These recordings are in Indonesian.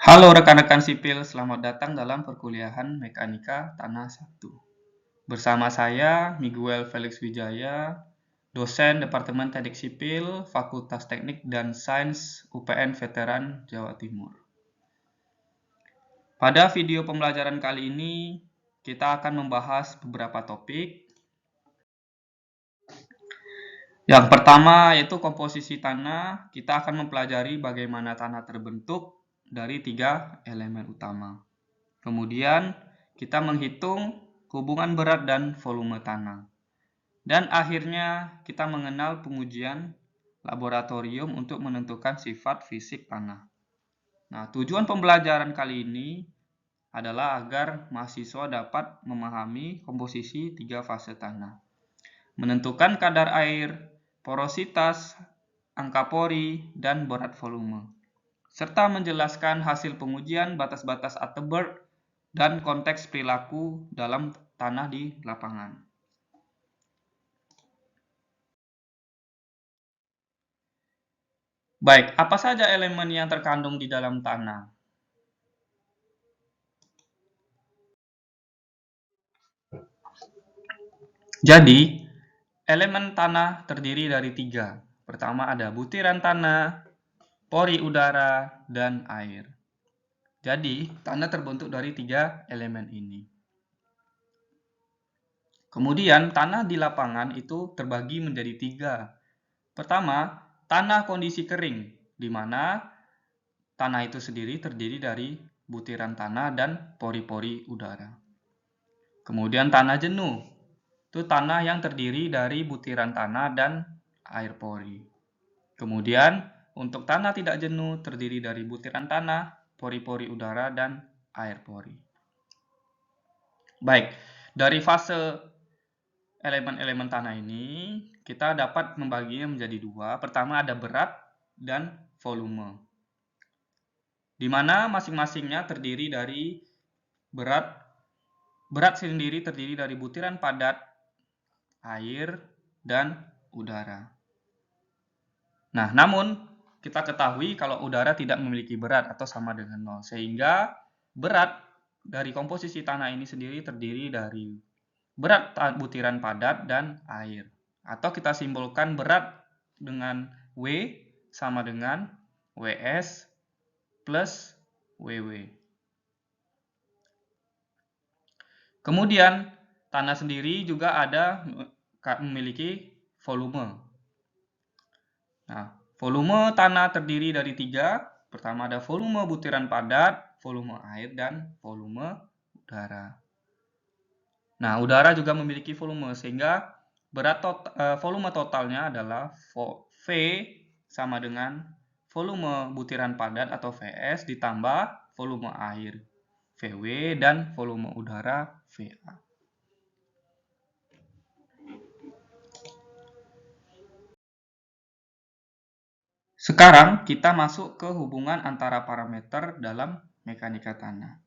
Halo rekan-rekan sipil, selamat datang dalam perkuliahan Mekanika Tanah 1. Bersama saya, Miguel Felix Wijaya, dosen Departemen Teknik Sipil, Fakultas Teknik dan Sains UPN Veteran Jawa Timur. Pada video pembelajaran kali ini, kita akan membahas beberapa topik. Yang pertama yaitu komposisi tanah. Kita akan mempelajari bagaimana tanah terbentuk dari 3 elemen utama. Kemudian kita menghitung hubungan berat dan volume tanah. Dan akhirnya kita mengenal pengujian laboratorium untuk menentukan sifat fisik tanah. Nah, tujuan pembelajaran kali ini adalah agar mahasiswa dapat memahami komposisi 3 fase tanah. Menentukan kadar air, porositas, angka pori, dan berat volume. Serta menjelaskan hasil pengujian batas-batas Atterberg dan konteks perilaku dalam tanah di lapangan. Baik, apa saja elemen yang terkandung di dalam tanah? Jadi, elemen tanah terdiri dari 3. Pertama ada butiran tanah, pori udara, dan air. Jadi, tanah terbentuk dari 3 elemen ini. Kemudian, tanah di lapangan itu terbagi menjadi 3. Pertama, tanah kondisi kering, di mana tanah itu sendiri terdiri dari butiran tanah dan pori-pori udara. Kemudian tanah jenuh, itu tanah yang terdiri dari butiran tanah dan air pori. Kemudian untuk tanah tidak jenuh terdiri dari butiran tanah, pori-pori udara, dan air pori. Baik, dari fase elemen-elemen tanah ini kita dapat membaginya menjadi 2. Pertama ada berat dan volume, di mana masing-masingnya terdiri dari berat sendiri terdiri dari butiran padat, air, dan udara. Nah, namun kita ketahui kalau udara tidak memiliki berat atau sama dengan 0, sehingga berat dari komposisi tanah ini sendiri terdiri dari berat butiran padat dan air. Atau kita simbolkan berat dengan W sama dengan WS plus WW. Kemudian tanah sendiri juga ada memiliki volume. Nah, volume tanah terdiri dari 3. Pertama ada volume butiran padat, volume air, dan volume udara. Nah, udara juga memiliki volume, sehingga volume totalnya adalah V sama dengan volume butiran padat atau Vs ditambah volume air Vw dan volume udara Va. Sekarang kita masuk ke hubungan antara parameter dalam mekanika tanah.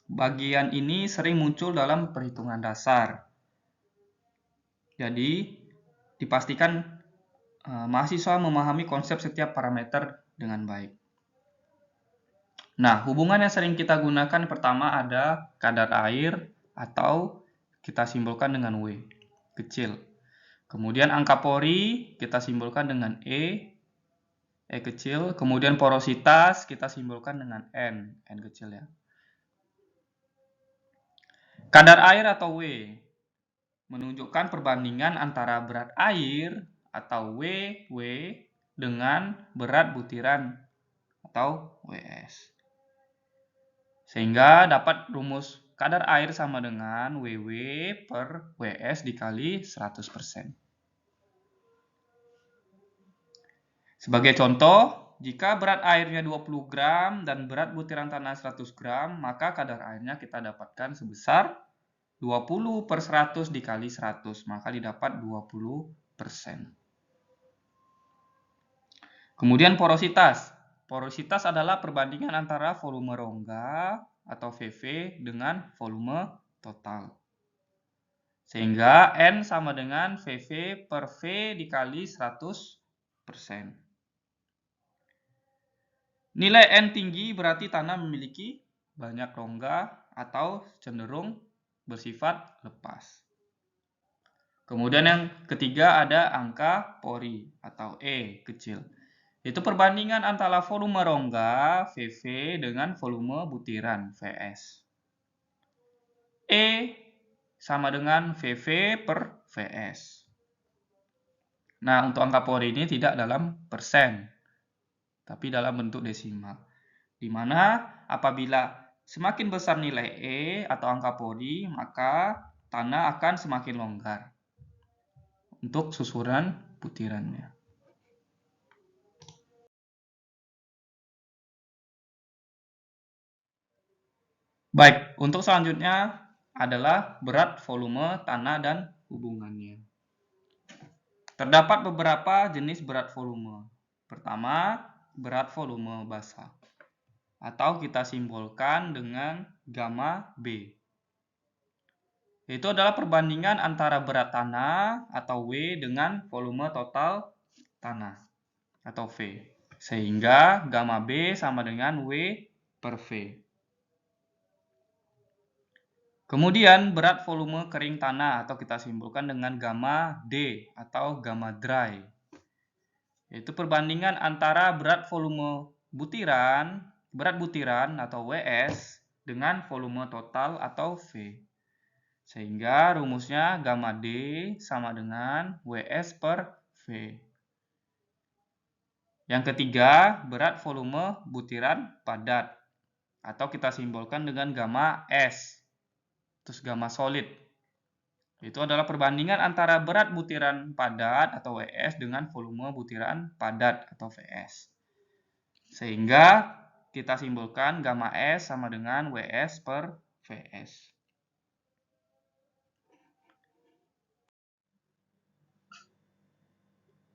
Bagian ini sering muncul dalam perhitungan dasar. Jadi, dipastikan mahasiswa memahami konsep setiap parameter dengan baik. Nah, hubungan yang sering kita gunakan pertama ada kadar air atau kita simbolkan dengan W, kecil. Kemudian angka pori kita simbolkan dengan E kecil. Kemudian porositas kita simbolkan dengan N kecil ya. Kadar air atau W menunjukkan perbandingan antara berat air atau WW dengan berat butiran atau WS. Sehingga dapat rumus kadar air sama dengan WW per WS dikali 100%. Sebagai contoh, jika berat airnya 20 gram dan berat butiran tanah 100 gram, maka kadar airnya kita dapatkan sebesar 20 per 100 dikali 100, maka didapat 20%. Kemudian porositas. Porositas adalah perbandingan antara volume rongga atau VV dengan volume total. Sehingga N sama dengan VV per V dikali 100%. Nilai N tinggi berarti tanah memiliki banyak rongga atau cenderung bersifat lepas. Kemudian yang ketiga ada angka pori atau E kecil. Itu perbandingan antara volume rongga VV dengan volume butiran VS. E sama dengan VV per VS. Nah, untuk angka pori ini tidak dalam persen, tapi dalam bentuk desimal. Di mana apabila semakin besar nilai E atau angka pori, maka tanah akan semakin longgar untuk susuran butirannya. Baik, untuk selanjutnya adalah berat volume tanah dan hubungannya. Terdapat beberapa jenis berat volume. Pertama, berat volume basah, atau kita simbolkan dengan gamma B. Itu adalah perbandingan antara berat tanah atau W dengan volume total tanah atau V. Sehingga gamma B sama dengan W per V. Kemudian berat volume kering tanah atau kita simbolkan dengan gamma D atau gamma dry. Itu perbandingan antara berat volume butiran, berat butiran atau WS dengan volume total atau V. Sehingga rumusnya gamma D sama dengan WS per V. Yang ketiga, berat volume butiran padat atau kita simbolkan dengan gamma S. Terus gamma solid. Itu adalah perbandingan antara berat butiran padat atau WS dengan volume butiran padat atau VS. Sehingga kita simbolkan gamma S sama dengan WS per VS.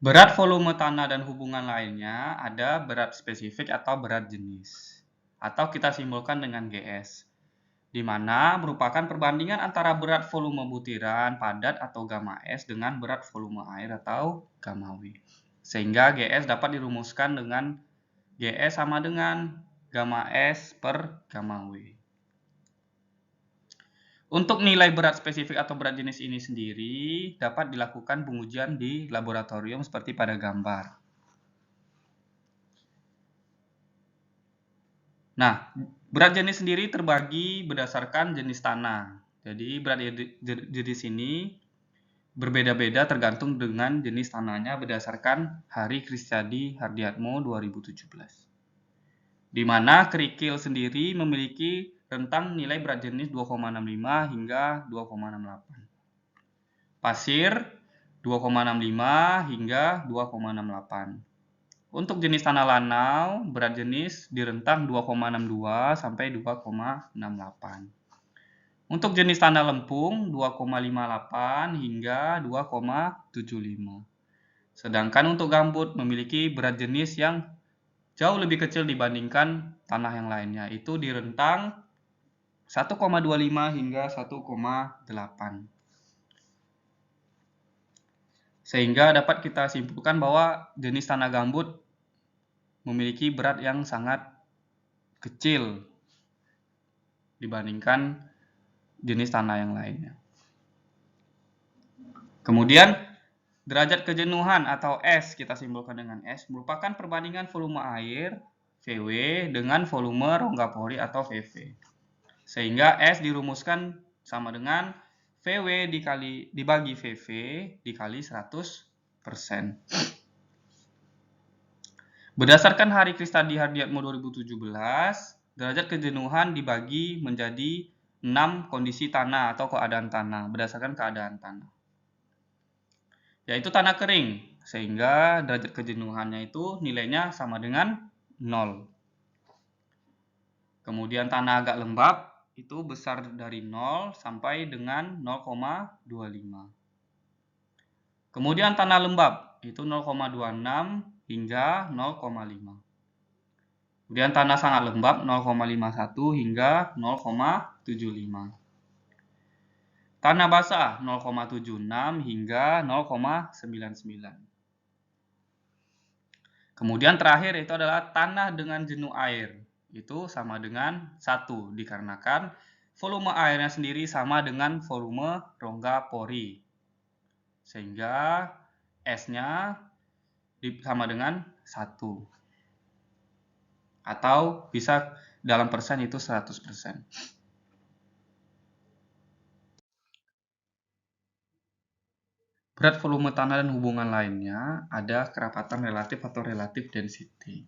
Berat volume tanah dan hubungan lainnya ada berat spesifik atau berat jenis. Atau kita simbolkan dengan GS. Di mana merupakan perbandingan antara berat volume butiran padat atau gamma S dengan berat volume air atau gamma W. Sehingga GS dapat dirumuskan dengan GS sama dengan gamma S per gamma W. Untuk nilai berat spesifik atau berat jenis ini sendiri dapat dilakukan pengujian di laboratorium seperti pada gambar. Nah, berat jenis sendiri terbagi berdasarkan jenis tanah. Jadi berat jenis ini berbeda-beda tergantung dengan jenis tanahnya berdasarkan Hari Kristiadi Hardiatmo 2017. Di mana kerikil sendiri memiliki rentang nilai berat jenis 2,65 hingga 2,68. Pasir 2,65 hingga 2,68. Untuk jenis tanah lanau, berat jenis di rentang 2,62 sampai 2,68. Untuk jenis tanah lempung 2,58 hingga 2,75. Sedangkan untuk gambut memiliki berat jenis yang jauh lebih kecil dibandingkan tanah yang lainnya, itu di rentang 1,25 hingga 1,8. Sehingga dapat kita simpulkan bahwa jenis tanah gambut memiliki berat yang sangat kecil dibandingkan jenis tanah yang lainnya. Kemudian derajat kejenuhan atau S kita simbolkan dengan S merupakan perbandingan volume air VW dengan volume rongga pori atau VV. Sehingga S dirumuskan sama dengan VW dibagi VV dikali 100%. Berdasarkan Hari Kristiadi Hardiatmo 2017, derajat kejenuhan dibagi menjadi 6 kondisi tanah atau keadaan tanah berdasarkan keadaan tanah. Yaitu tanah kering, sehingga derajat kejenuhannya itu nilainya sama dengan 0. Kemudian tanah agak lembab itu besar dari 0 sampai dengan 0,25. Kemudian tanah lembab itu 0,26 hingga 0,5. Kemudian tanah sangat lembab 0,51 hingga 0,75. Tanah basah 0,76 hingga 0,99. Kemudian terakhir itu adalah tanah dengan jenuh air. Itu sama dengan 1, dikarenakan volume airnya sendiri sama dengan volume rongga pori. Sehingga S-nya sama dengan 1. Atau bisa dalam persen itu 100%. Berat volume tanah dan hubungan lainnya ada kerapatan relatif atau relative density.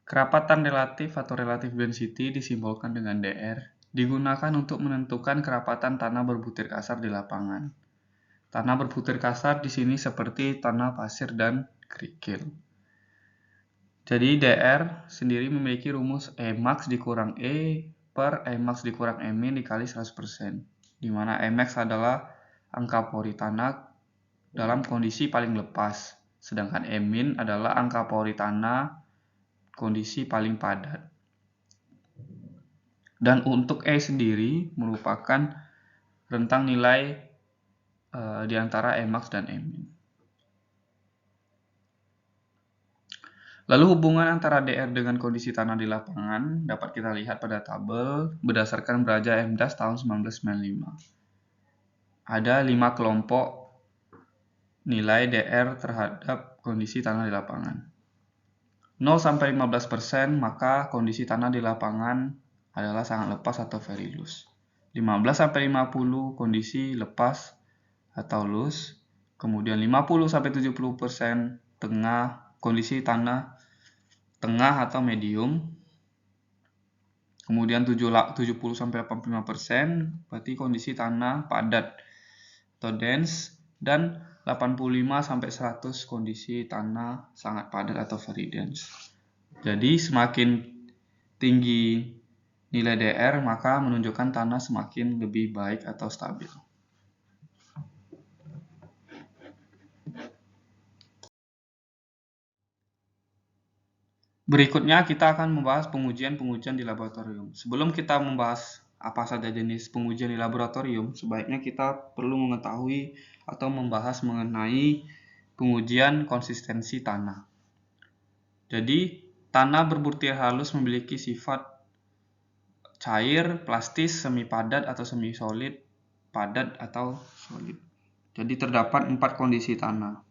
Kerapatan relatif atau relative density disimbolkan dengan dr, digunakan untuk menentukan kerapatan tanah berbutir kasar di lapangan. Tanah berbutir kasar di sini seperti tanah pasir dan kerikil. Jadi dr sendiri memiliki rumus Emax dikurang E per Emax dikurang Emin dikali 100%, di mana Emax adalah angka pori tanah dalam kondisi paling lepas, sedangkan Emin adalah angka pori tanah kondisi paling padat. Dan untuk E sendiri merupakan rentang nilai di antara Emax dan Emin. Lalu hubungan antara dr dengan kondisi tanah di lapangan dapat kita lihat pada tabel berdasarkan Braja MDAS tahun 1995. Ada 5 kelompok nilai dr terhadap kondisi tanah di lapangan. 0-15%, maka kondisi tanah di lapangan adalah sangat lepas atau very loose. 15-50 kondisi lepas atau loose. Kemudian 50-70% tengah, kondisi tanah tengah atau medium. Kemudian 70-85% berarti kondisi tanah padat atau dense, dan 85-100 kondisi tanah sangat padat atau very dense. Jadi semakin tinggi nilai dr maka menunjukkan tanah semakin lebih baik atau stabil. Berikutnya kita akan membahas pengujian-pengujian di laboratorium. Sebelum kita membahas apa saja jenis pengujian di laboratorium, sebaiknya kita perlu mengetahui atau membahas mengenai pengujian konsistensi tanah. Jadi, tanah berbutir halus memiliki sifat cair, plastis, semi padat atau semi solid, padat atau solid. Jadi terdapat 4 kondisi tanah.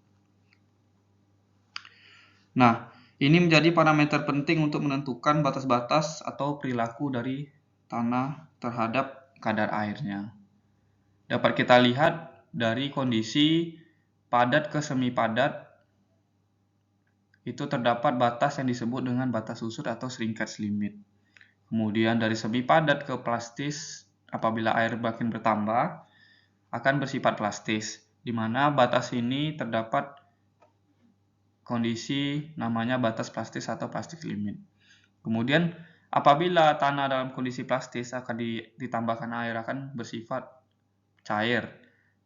Nah, ini menjadi parameter penting untuk menentukan batas-batas atau perilaku dari tanah terhadap kadar airnya. Dapat kita lihat dari kondisi padat ke semi padat, itu terdapat batas yang disebut dengan batas susut atau shrinkage limit. Kemudian dari semi padat ke plastis, apabila air makin bertambah, akan bersifat plastis, di mana batas ini terdapat kondisi namanya batas plastis atau plastic limit. Kemudian apabila tanah dalam kondisi plastis akan ditambahkan air akan bersifat cair,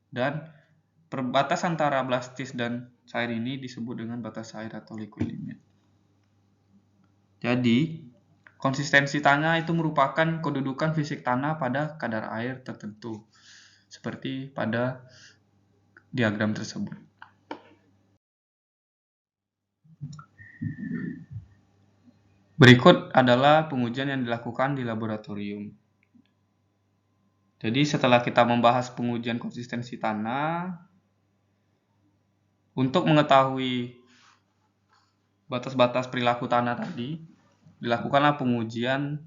dan perbatas antara plastis dan cair ini disebut dengan batas cair atau liquid limit. Jadi konsistensi tanah itu merupakan kedudukan fisik tanah pada kadar air tertentu, seperti pada diagram tersebut. Berikut adalah pengujian yang dilakukan di laboratorium. Jadi setelah kita membahas pengujian konsistensi tanah, untuk mengetahui batas-batas perilaku tanah tadi, dilakukanlah pengujian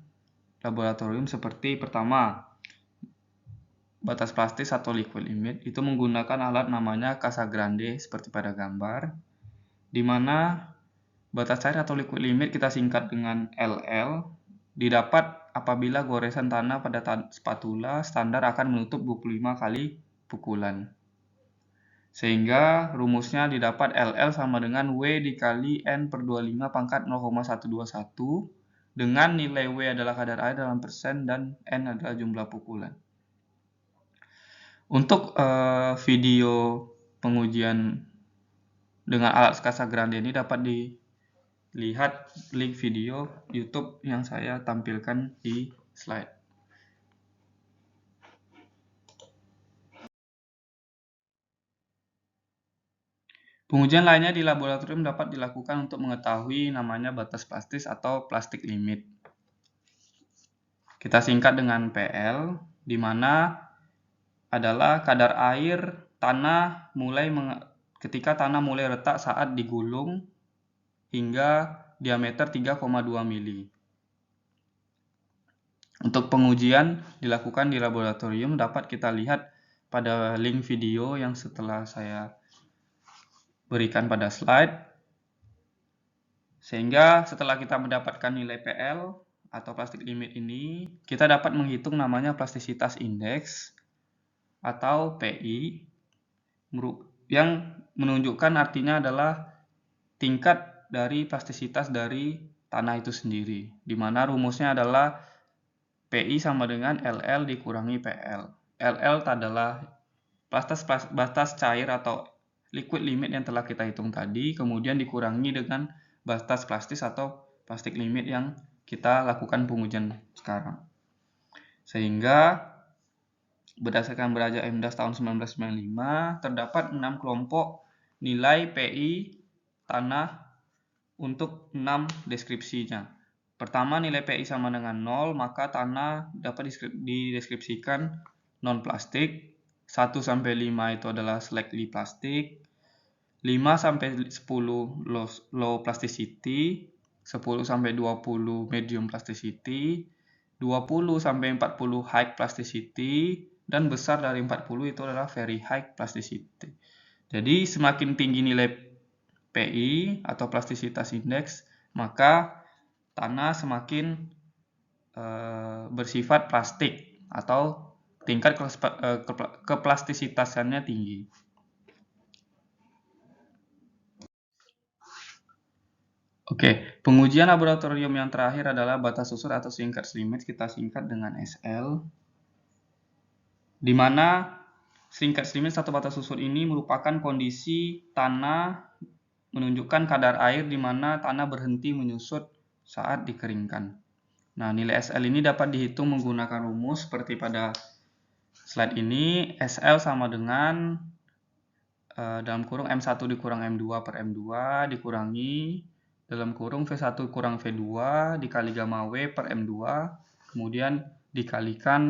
laboratorium seperti pertama, batas plastis atau liquid limit, itu menggunakan alat namanya Casagrande seperti pada gambar, di mana batas cair atau liquid limit kita singkat dengan LL, didapat apabila goresan tanah pada spatula standar akan menutup 25 kali pukulan. Sehingga rumusnya didapat LL sama dengan W dikali N per 25 pangkat 0,121, dengan nilai W adalah kadar air dalam persen dan N adalah jumlah pukulan. Untuk video pengujian dengan alat Casagrande ini dapat dilihat link video YouTube yang saya tampilkan di slide. Pengujian lainnya di laboratorium dapat dilakukan untuk mengetahui namanya batas plastis atau plastik limit. Kita singkat dengan PL, di mana adalah kadar air tanah ketika tanah mulai retak saat digulung hingga diameter 3,2 mili. Untuk pengujian dilakukan di laboratorium dapat kita lihat pada link video yang setelah saya berikan pada slide. Sehingga setelah kita mendapatkan nilai PL atau plastik limit ini, kita dapat menghitung namanya plastisitas indeks atau PI yang menunjukkan artinya adalah tingkat dari plastisitas dari tanah itu sendiri, di mana rumusnya adalah PI sama dengan LL dikurangi PL. LL adalah batas cair atau liquid limit yang telah kita hitung tadi, kemudian dikurangi dengan batas plastis atau plastik limit yang kita lakukan pengujian sekarang. Sehingga berdasarkan Beraja MDAS tahun 1995, terdapat 6 kelompok nilai PI tanah untuk 6 deskripsinya. Pertama, nilai PI sama dengan 0, maka tanah dapat dideskripsikan non-plastik. 1-5 itu adalah slightly plastic, 5-10 low plasticity, 10-20 medium plasticity, 20-40 high plasticity, dan besar dari 40 itu adalah very high plasticity. Jadi semakin tinggi nilai PI atau plastisitas indeks, maka tanah semakin bersifat plastik atau tingkat keplastisitasannya tinggi. Oke, pengujian laboratorium yang terakhir adalah batas susur atau shrinkage limit, kita singkat dengan SL. Di mana shrinkage limit satu batas susur ini merupakan kondisi tanah menunjukkan kadar air di mana tanah berhenti menyusut saat dikeringkan. Nah, nilai SL ini dapat dihitung menggunakan rumus seperti pada slide ini. SL sama dengan dalam kurung M1 dikurang M2 per M2 dikurangi dalam kurung V1 kurang V2 dikali gamma W per M2, kemudian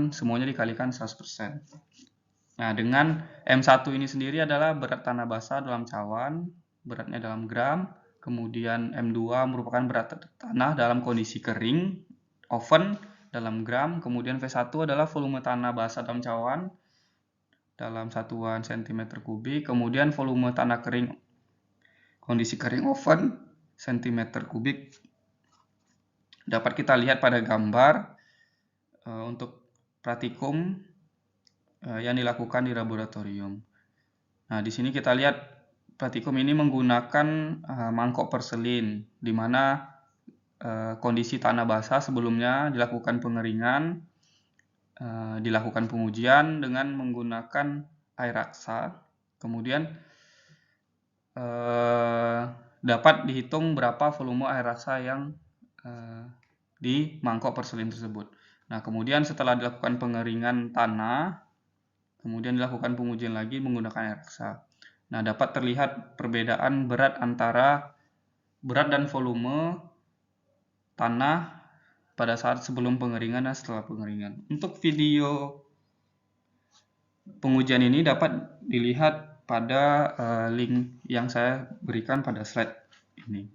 semuanya dikalikan 100%. Nah, dengan M1 ini sendiri adalah berat tanah basah dalam cawan, beratnya dalam gram, kemudian M2 merupakan berat tanah dalam kondisi kering, oven dalam gram, kemudian V1 adalah volume tanah basah dalam cawan dalam satuan cm kubik, kemudian volume tanah kering kondisi kering oven cm kubik. Dapat kita lihat pada gambar untuk praktikum yang dilakukan di laboratorium. Nah, di sini kita lihat praktikum ini menggunakan mangkok porselin, di mana kondisi tanah basah sebelumnya dilakukan pengeringan, dilakukan pengujian dengan menggunakan air raksa, kemudian dapat dihitung berapa volume air raksa yang di mangkok porselin tersebut. Nah, kemudian setelah dilakukan pengeringan tanah, kemudian dilakukan pengujian lagi menggunakan air raksa. Nah, dapat terlihat perbedaan berat antara berat dan volume tanah pada saat sebelum pengeringan dan setelah pengeringan. Untuk video pengujian ini dapat dilihat pada link yang saya berikan pada slide ini.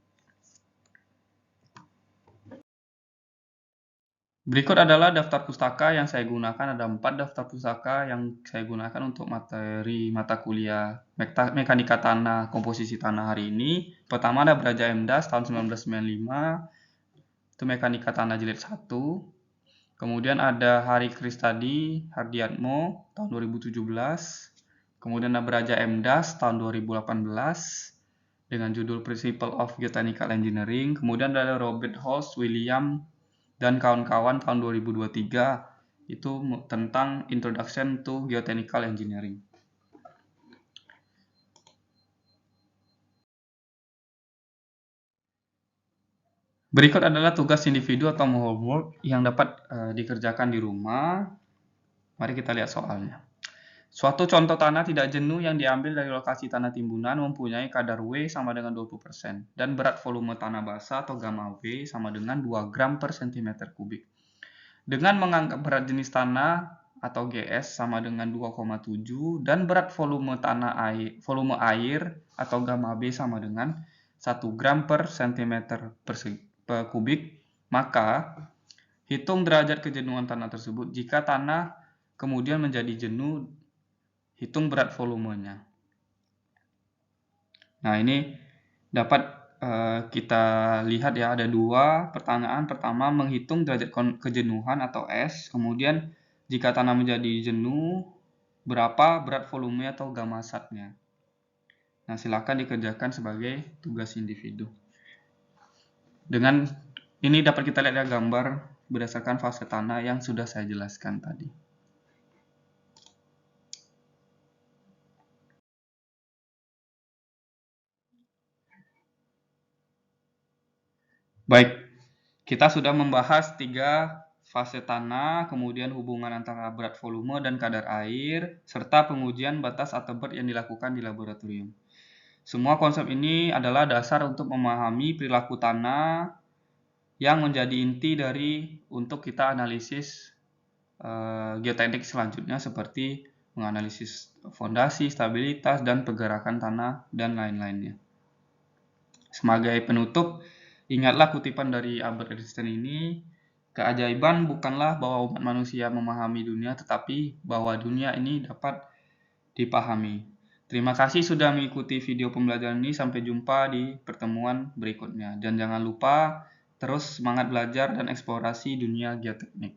Berikut adalah daftar pustaka yang saya gunakan. Ada 4 daftar pustaka yang saya gunakan untuk materi mata kuliah Mekanika Tanah, Komposisi Tanah hari ini. Pertama ada Beraja MDAS tahun 1995, itu Mekanika Tanah Jilid 1. Kemudian ada Hari Kristadi Hardiatmo tahun 2017. Kemudian ada Beraja MDAS tahun 2018 dengan judul Principle of Geotechnical Engineering. Kemudian ada Robert Holst, William dan kawan-kawan tahun 2023, itu tentang Introduction to Geotechnical Engineering. Berikut adalah tugas individu atau homework yang dapat dikerjakan di rumah. Mari kita lihat soalnya. Suatu contoh tanah tidak jenuh yang diambil dari lokasi tanah timbunan mempunyai kadar W sama dengan 20% dan berat volume tanah basah atau gamma W sama dengan 2 gram per cm kubik. Dengan menganggap berat jenis tanah atau GS sama dengan 2,7 dan berat volume volume air atau gamma B sama dengan 1 gram per cm per kubik, maka hitung derajat kejenuhan tanah tersebut. Jika tanah kemudian menjadi jenuh, hitung berat volumenya. Nah, ini dapat kita lihat ya, ada dua pertanyaan. Pertama, menghitung derajat kejenuhan atau S. Kemudian, jika tanah menjadi jenuh, berapa berat volume atau gamma SAT-nya. Nah, silakan dikerjakan sebagai tugas individu. Dengan ini dapat kita lihat ya gambar berdasarkan fase tanah yang sudah saya jelaskan tadi. Baik, kita sudah membahas 3 fase tanah, kemudian hubungan antara berat volume dan kadar air, serta pengujian batas Atterberg yang dilakukan di laboratorium. Semua konsep ini adalah dasar untuk memahami perilaku tanah yang menjadi inti dari untuk kita analisis geoteknik selanjutnya seperti menganalisis fondasi, stabilitas, dan pergerakan tanah, dan lain-lainnya. Sebagai penutup, ingatlah kutipan dari Albert Einstein ini, keajaiban bukanlah bahwa umat manusia memahami dunia, tetapi bahwa dunia ini dapat dipahami. Terima kasih sudah mengikuti video pembelajaran ini. Sampai jumpa di pertemuan berikutnya. Dan jangan lupa terus semangat belajar dan eksplorasi dunia geoteknik.